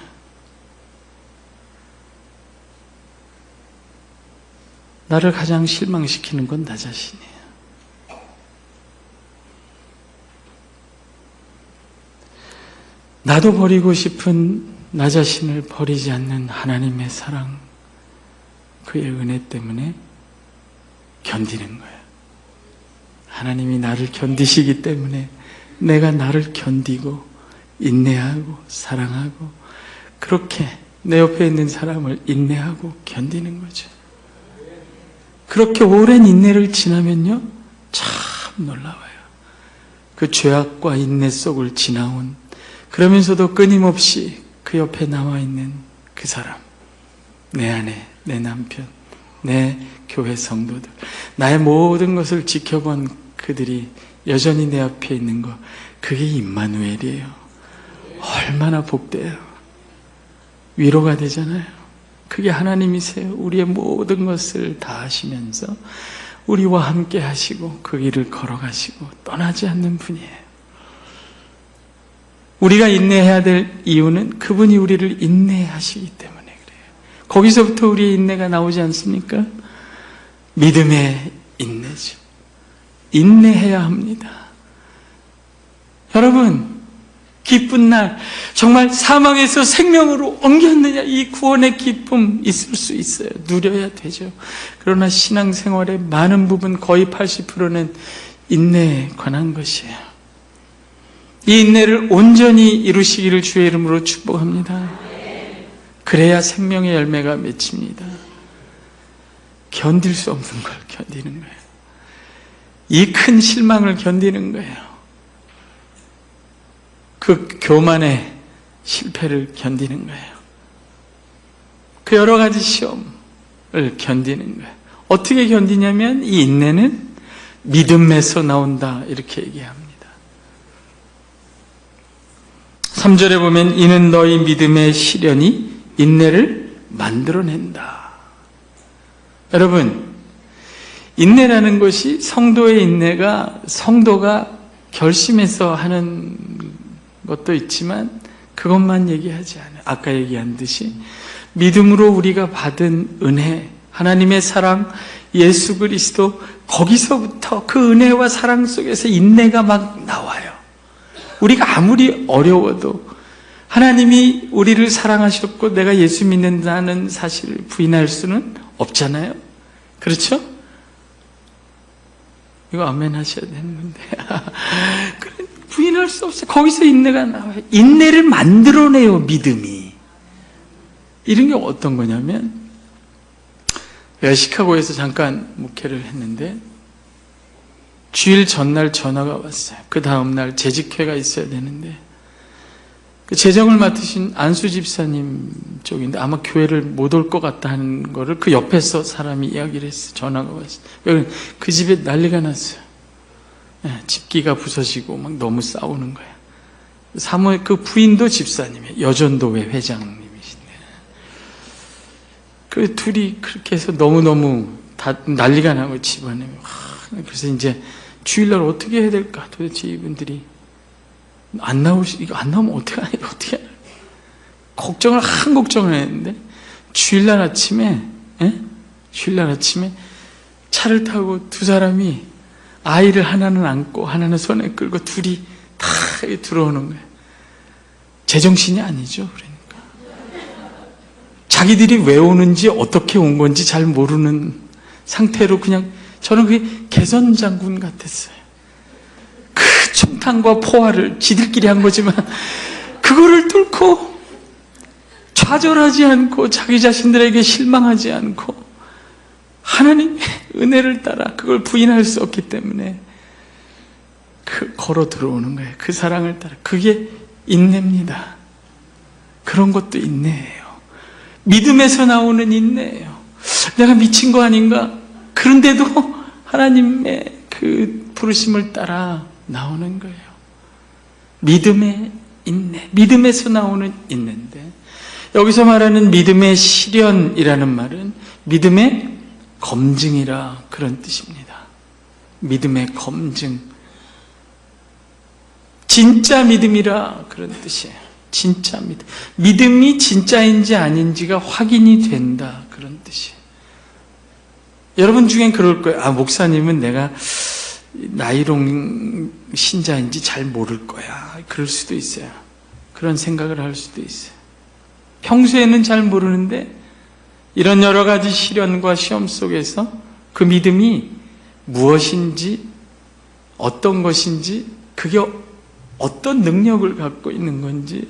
Speaker 1: 나를 가장 실망시키는 건 나 자신이에요. 나도 버리고 싶은 나 자신을 버리지 않는 하나님의 사랑, 그의 은혜 때문에 견디는 거예요. 하나님이 나를 견디시기 때문에 내가 나를 견디고 인내하고 사랑하고, 그렇게 내 옆에 있는 사람을 인내하고 견디는 거죠. 그렇게 오랜 인내를 지나면요, 참 놀라워요. 그 죄악과 인내 속을 지나온, 그러면서도 끊임없이 그 옆에 남아있는 그 사람, 내 아내, 내 남편, 내 교회 성도들, 나의 모든 것을 지켜본 그들이 여전히 내 앞에 있는 것, 그게 임마누엘이에요. 얼마나 복돼요. 위로가 되잖아요. 그게 하나님이세요. 우리의 모든 것을 다 하시면서 우리와 함께 하시고 그 길을 걸어가시고 떠나지 않는 분이에요. 우리가 인내해야 될 이유는 그분이 우리를 인내하시기 때문에 그래요. 거기서부터 우리의 인내가 나오지 않습니까? 믿음의 인내죠. 인내해야 합니다. 여러분, 기쁜 날, 정말 사망에서 생명으로 옮겼느냐, 이 구원의 기쁨 있을 수 있어요. 누려야 되죠. 그러나 신앙생활의 많은 부분, 거의 80%는 인내에 관한 것이에요. 이 인내를 온전히 이루시기를 주의 이름으로 축복합니다. 그래야 생명의 열매가 맺힙니다. 견딜 수 없는 걸 견디는 거예요. 이 큰 실망을 견디는 거예요. 그 교만의 실패를 견디는 거예요. 그 여러 가지 시험을 견디는 거예요. 어떻게 견디냐면 이 인내는 믿음에서 나온다, 이렇게 얘기합니다. 3절에 보면 이는 너희 믿음의 시련이 인내를 만들어낸다. 여러분, 인내라는 것이, 성도의 인내가 성도가 결심해서 하는 것도 있지만 그것만 얘기하지 않아요. 아까 얘기한 듯이 믿음으로 우리가 받은 은혜, 하나님의 사랑, 예수 그리스도, 거기서부터 그 은혜와 사랑 속에서 인내가 막 나와요. 우리가 아무리 어려워도 하나님이 우리를 사랑하셨고 내가 예수 믿는다는 사실을 부인할 수는 없잖아요. 그렇죠? 이거 아멘 하셔야 되는 건데. 부인할 수 없어요. 거기서 인내가 나와요. 인내를 만들어내요, 믿음이. 이런 게 어떤 거냐면, 내가 시카고에서 잠깐 목회를 했는데, 주일 전날 전화가 왔어요. 그 다음날 재직회가 있어야 되는데, 그 재정을 맡으신 안수 집사님 쪽인데, 아마 교회를 못 올 것 같다 하는 거를 그 옆에서 사람이 이야기를 했어요. 전화가 왔어요. 그 집에 난리가 났어요. 집기가 부서지고 막 너무 싸우는 거야. 사모의 그 부인도 집사님이에요. 여전도회 회장님이신데. 그 둘이 그렇게 해서 너무너무 다 난리가 나고 집안에. 그래서 이제 주일날 어떻게 해야 될까? 도대체 이분들이 이거 안 나오면 어떻게 하냐? 어떻게 하냐? 걱정을 했는데 주일날 아침에 차를 타고 두 사람이 아이를 하나는 안고 하나는 손에 끌고 둘이 다 들어오는 거예요. 제정신이 아니죠. 그러니까 자기들이 왜 오는지 어떻게 온 건지 잘 모르는 상태로 그냥 저는 그게 개선 장군 같았어요. 그 총탄과 포화를 지들끼리 한 거지만 그거를 뚫고 좌절하지 않고 자기 자신들에게 실망하지 않고 하나님의 은혜를 따라 그걸 부인할 수 없기 때문에 걸어 들어오는 거예요. 그 사랑을 따라. 그게 인내입니다. 그런 것도 인내예요. 믿음에서 나오는 인내예요. 내가 미친 거 아닌가? 그런데도 하나님의 그 부르심을 따라 나오는 거예요. 믿음의 인내, 믿음에서 나오는 인내인데, 여기서 말하는 믿음의 실현이라는 말은 믿음의 검증이라 그런 뜻입니다. 믿음의 검증. 진짜 믿음이라 그런 뜻이에요. 진짜 믿음. 믿음이 진짜인지 아닌지가 확인이 된다 그런 뜻이에요. 여러분 중엔 그럴 거예요. 목사님은 내가 나이롱 신자인지 잘 모를 거야. 그럴 수도 있어요. 그런 생각을 할 수도 있어요. 평소에는 잘 모르는데 이런 여러 가지 시련과 시험 속에서 그 믿음이 무엇인지, 어떤 것인지, 그게 어떤 능력을 갖고 있는 건지,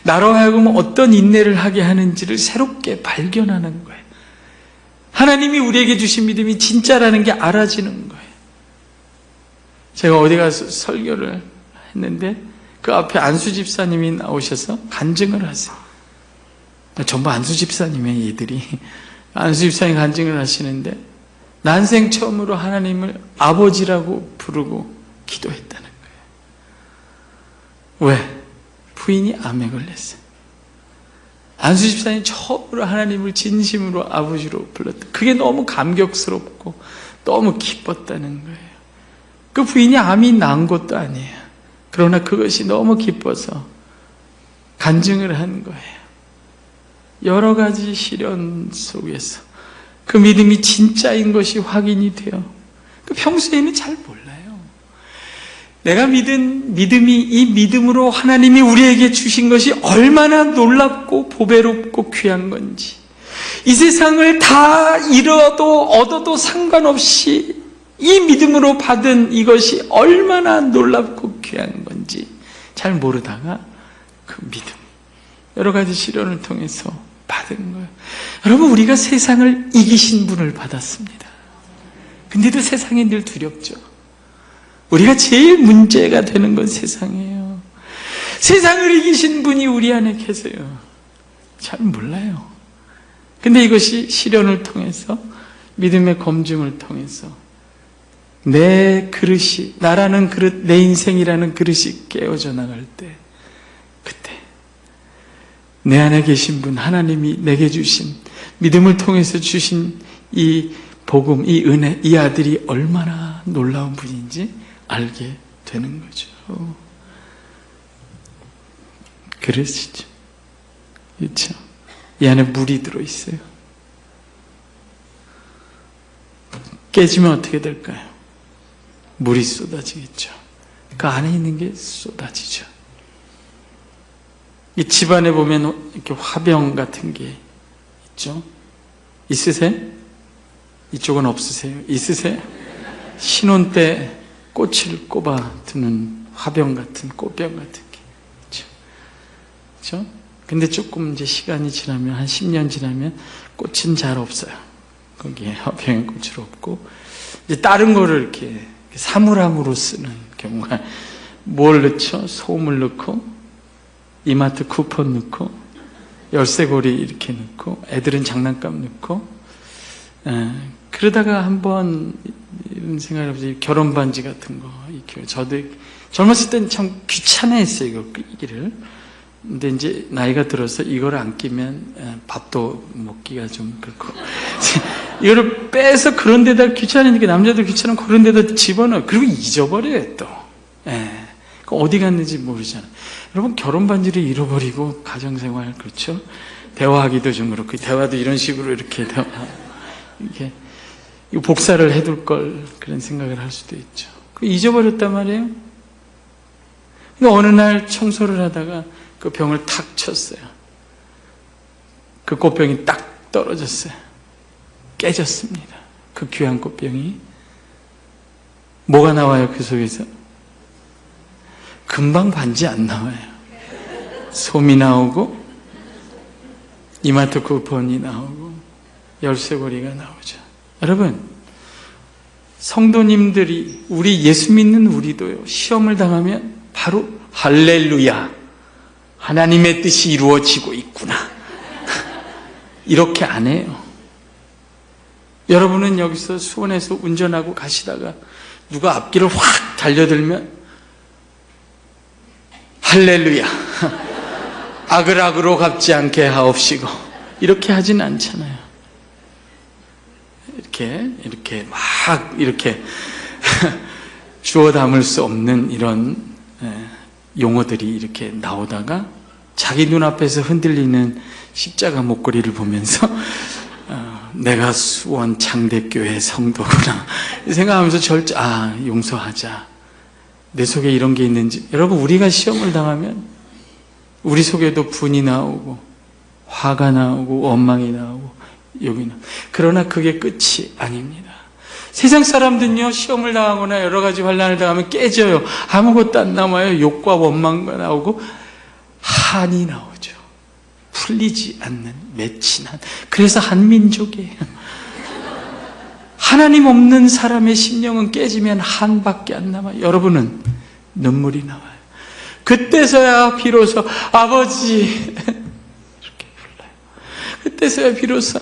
Speaker 1: 나로 하여금 어떤 인내를 하게 하는지를 새롭게 발견하는 거예요. 하나님이 우리에게 주신 믿음이 진짜라는 게 알아지는 거예요. 제가 어디 가서 설교를 했는데 그 앞에 안수 집사님이 나오셔서 간증을 하세요. 전부 안수 집사님의 이들이 안수 집사님 간증을 하시는데 난생 처음으로 하나님을 아버지라고 부르고 기도했다는 거예요. 왜? 부인이 암에 걸렸어요. 안수 집사님이 처음으로 하나님을 진심으로 아버지로 불렀다. 그게 너무 감격스럽고 너무 기뻤다는 거예요. 그 부인이 암이 난 것도 아니에요. 그러나 그것이 너무 기뻐서 간증을 한 거예요. 여러 가지 시련 속에서 그 믿음이 진짜인 것이 확인이 돼요. 평소에는 잘 몰라요. 내가 믿은 믿음이 이 믿음으로 하나님이 우리에게 주신 것이 얼마나 놀랍고 보배롭고 귀한 건지, 이 세상을 다 잃어도 얻어도 상관없이 이 믿음으로 받은 이것이 얼마나 놀랍고 귀한 건지 잘 모르다가 그 믿음, 여러 가지 시련을 통해서 받은 거예요. 여러분, 우리가 세상을 이기신 분을 받았습니다. 근데도 세상이 늘 두렵죠. 우리가 제일 문제가 되는 건 세상이에요. 세상을 이기신 분이 우리 안에 계세요. 잘 몰라요. 근데 이것이 시련을 통해서, 믿음의 검증을 통해서 내 그릇이, 나라는 그릇, 내 인생이라는 그릇이 깨어져 나갈 때, 그때 내 안에 계신 분, 하나님이 내게 주신, 믿음을 통해서 주신 이 복음, 이 은혜, 이 아들이 얼마나 놀라운 분인지 알게 되는 거죠. 그릇이죠. 그렇죠? 이 안에 물이 들어있어요. 깨지면 어떻게 될까요? 물이 쏟아지겠죠. 그 안에 있는 게 쏟아지죠. 이 집안에 보면 이렇게 화병 같은 게 있죠. 있으세요? 이쪽은 없으세요? 있으세요? 신혼 때 꽃을 꼽아 두는 화병 같은 꽃병 같은 게 그렇죠? 근데 조금 이제 시간이 지나면 한 10년 지나면 꽃은 잘 없어요. 거기에 화병에 꽃이 없고 이제 다른 거를 이렇게 사물함으로 쓰는 경우가 뭘 넣죠? 소금을 넣고 이마트 쿠폰 넣고 열쇠고리 이렇게 넣고 애들은 장난감 넣고 그러다가 한번 이런 생각을 해보세요. 결혼 반지 같은 거 저도 젊었을 때는 참 귀찮아했어요. 이거 끼기를. 근데 이제 나이가 들어서 이걸 안 끼면 밥도 먹기가 좀 그렇고 이거를 빼서 그런 데다 귀찮으니까 남자들 귀찮으면 그런 데다 집어넣어. 그리고 잊어버려요 또. 어디 갔는지 모르잖아요. 여러분 결혼 반지를 잃어버리고 가정생활 그렇죠? 대화하기도 좀 그렇고 대화도 이런 식으로 이렇게 이거 복사를 해둘 걸 그런 생각을 할 수도 있죠. 잊어버렸단 말이에요. 근데 어느 날 청소를 하다가 그 병을 탁 쳤어요. 그 꽃병이 딱 떨어졌어요. 깨졌습니다. 그 귀한 꽃병이. 뭐가 나와요 그 속에서? 금방 반지 안 나와요. 솜이 나오고 이마트 쿠폰이 나오고 열쇠고리가 나오죠. 여러분 성도님들이 우리 예수 믿는 우리도요 시험을 당하면 바로 할렐루야 하나님의 뜻이 이루어지고 있구나 이렇게 안 해요. 여러분은 여기서 수원에서 운전하고 가시다가 누가 앞길을 확 달려들면 할렐루야 악을 악으로 갚지 않게 하옵시고 이렇게 하진 않잖아요. 이렇게 막 이렇게 주워 담을 수 없는 이런 용어들이 이렇게 나오다가 자기 눈앞에서 흔들리는 십자가 목걸이를 보면서 내가 수원 장대교회 성도구나 생각하면서 용서하자. 내 속에 이런 게 있는지. 여러분 우리가 시험을 당하면 우리 속에도 분이 나오고 화가 나오고 원망이 나오고 여기는. 그러나 그게 끝이 아닙니다. 세상 사람들은요 시험을 당하거나 여러 가지 환난을 당하면 깨져요. 아무것도 안 남아요. 욕과 원망과 나오고 한이 나오죠. 풀리지 않는 맺힌 한. 그래서 한민족이에요. 하나님 없는 사람의 심령은 깨지면 한밖에 안 남아요. 여러분은 눈물이 나와요. 그때서야 비로소 아버지 이렇게 불러요. 그때서야 비로소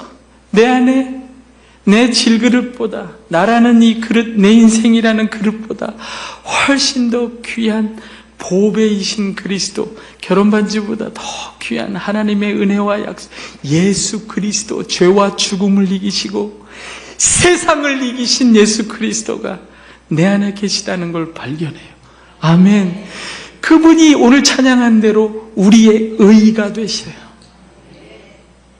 Speaker 1: 내 안에 내 질그릇보다 나라는 이 그릇, 내 인생이라는 그릇보다 훨씬 더 귀한 보배이신 그리스도, 결혼반지보다 더 귀한 하나님의 은혜와 약속, 예수 그리스도, 죄와 죽음을 이기시고 세상을 이기신 예수 그리스도가 내 안에 계시다는 걸 발견해요. 아멘. 그분이 오늘 찬양한 대로 우리의 의가 되셔요.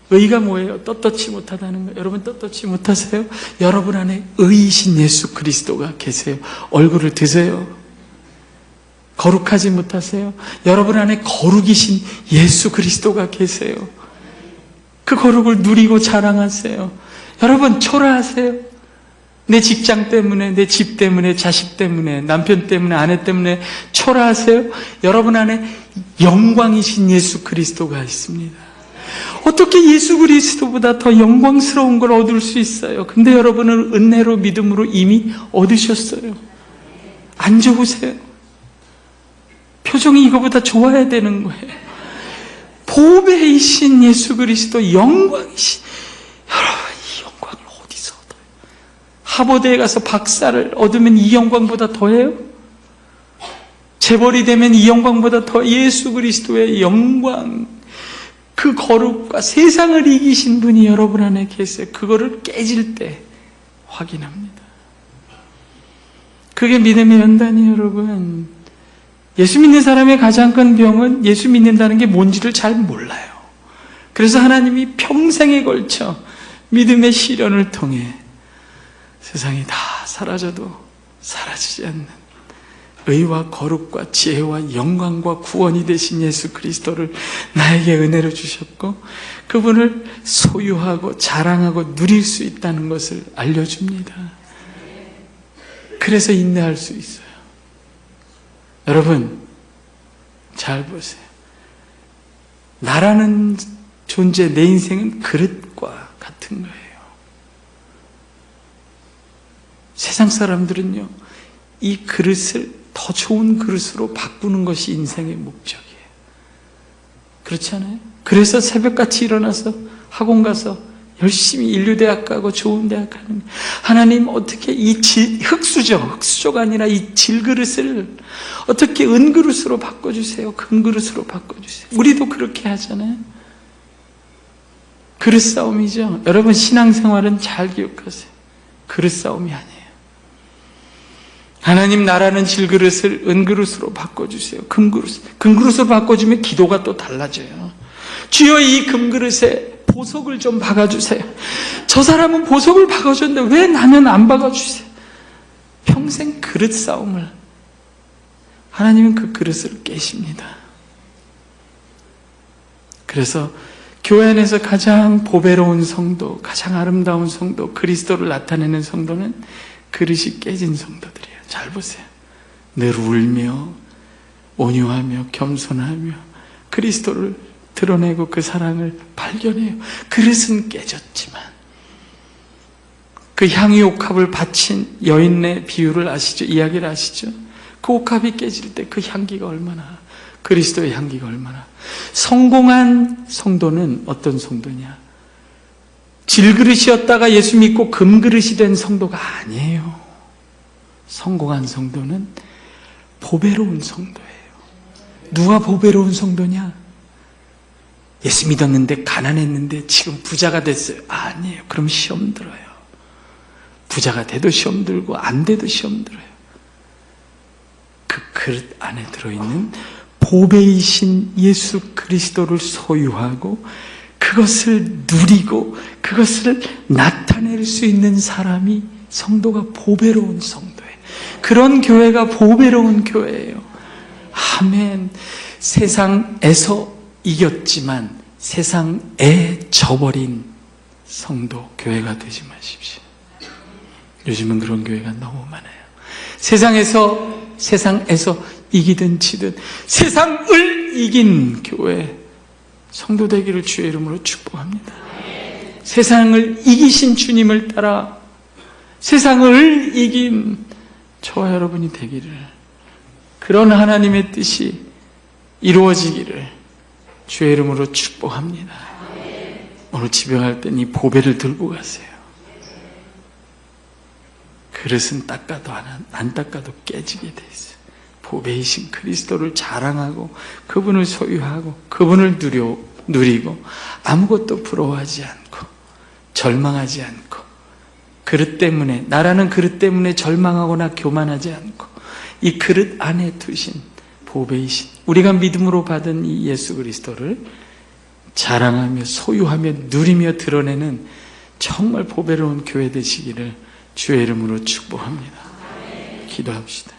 Speaker 1: 의가 뭐예요? 떳떳지 못하다는 거예요. 여러분 떳떳지 못하세요? 여러분 안에 의이신 예수 그리스도가 계세요. 얼굴을 드세요. 거룩하지 못하세요? 여러분 안에 거룩이신 예수 그리스도가 계세요. 그 거룩을 누리고 자랑하세요. 여러분 초라하세요? 내 직장 때문에, 내 집 때문에, 자식 때문에, 남편 때문에, 아내 때문에 초라하세요? 여러분 안에 영광이신 예수 그리스도가 있습니다. 어떻게 예수 그리스도보다 더 영광스러운 걸 얻을 수 있어요? 근데 여러분은 은혜로 믿음으로 이미 얻으셨어요. 안 좋으세요? 표정이 이거보다 좋아야 되는 거예요. 보배이신 예수 그리스도, 영광이신, 여러분 이 영광을 어디서 얻어요? 하버드에 가서 박사를 얻으면 이 영광보다 더해요? 재벌이 되면 이 영광보다 더. 예수 그리스도의 영광, 그 거룩과 세상을 이기신 분이 여러분 안에 계세요. 그거를 깨질 때 확인합니다. 그게 믿음의 연단이에요, 여러분. 예수 믿는 사람의 가장 큰 병은 예수 믿는다는 게 뭔지를 잘 몰라요. 그래서 하나님이 평생에 걸쳐 믿음의 시련을 통해 세상이 다 사라져도 사라지지 않는 의와 거룩과 지혜와 영광과 구원이 되신 예수 그리스도를 나에게 은혜로 주셨고 그분을 소유하고 자랑하고 누릴 수 있다는 것을 알려줍니다. 그래서 인내할 수 있어요. 여러분, 잘 보세요. 나라는 존재, 내 인생은 그릇과 같은 거예요. 세상 사람들은요, 이 그릇을 더 좋은 그릇으로 바꾸는 것이 인생의 목적이에요. 그렇지 않아요? 그래서 새벽같이 일어나서 학원 가서 열심히 인류대학 가고 좋은 대학 가는 거예요. 하나님 어떻게 이 흙수저가 아니라 이 질그릇을 어떻게 은그릇으로 바꿔주세요. 금그릇으로 바꿔주세요. 우리도 그렇게 하잖아요. 그릇 싸움이죠. 여러분, 신앙생활은 잘 기억하세요. 그릇 싸움이 아니에요. 하나님 나라는 질그릇을 은그릇으로 바꿔주세요. 금그릇으로 바꿔주면 기도가 또 달라져요. 주여, 이 금그릇에 보석을 좀 박아주세요. 저 사람은 보석을 박아줬는데 왜 나는 안 박아주세요? 평생 그릇 싸움을, 하나님은 그 그릇을 깨십니다. 그래서 교회 안에서 가장 보배로운 성도, 가장 아름다운 성도, 그리스도를 나타내는 성도는 그릇이 깨진 성도들이에요. 잘 보세요. 늘 울며 온유하며 겸손하며 그리스도를 드러내고 그 사랑을 발견해요. 그릇은 깨졌지만 그 향유 옥합을 바친 여인의 비유를 아시죠? 이야기를 아시죠? 그 옥합이 깨질 때 그 향기가 얼마나, 그리스도의 향기가 얼마나. 성공한 성도는 어떤 성도냐? 질그릇이었다가 예수 믿고 금그릇이 된 성도가 아니에요. 성공한 성도는 보배로운 성도예요. 누가 보배로운 성도냐? 예수 믿었는데 가난했는데 지금 부자가 됐어요. 아니에요. 그럼 시험 들어요. 부자가 돼도 시험 들고 안 돼도 시험 들어요. 그 그릇 안에 들어있는 보배이신 예수 그리스도를 소유하고 그것을 누리고 그것을 나타낼 수 있는 사람이, 성도가 보배로운 성도예요. 그런 교회가 보배로운 교회예요. 아멘. 세상에서 이겼지만 세상에 져버린 성도, 교회가 되지 마십시오. 요즘은 그런 교회가 너무 많아요. 세상에서 이기든 지든 세상을 이긴 교회, 성도 되기를 주의 이름으로 축복합니다. 세상을 이기신 주님을 따라 세상을 이긴 저와 여러분이 되기를, 그런 하나님의 뜻이 이루어지기를 주의 이름으로 축복합니다. 오늘 집에 갈 땐 이 보배를 들고 가세요. 그릇은 닦아도 안 닦아도 깨지게 돼 있어요. 보배이신 그리스도를 자랑하고 그분을 소유하고 그분을 누리고 아무것도 부러워하지 않고 절망하지 않고, 그릇 때문에, 나라는 그릇 때문에 절망하거나 교만하지 않고 이 그릇 안에 두신 보배이신, 우리가 믿음으로 받은 이 예수 그리스도를 자랑하며 소유하며 누리며 드러내는 정말 보배로운 교회 되시기를 주의 이름으로 축복합니다. 기도합시다.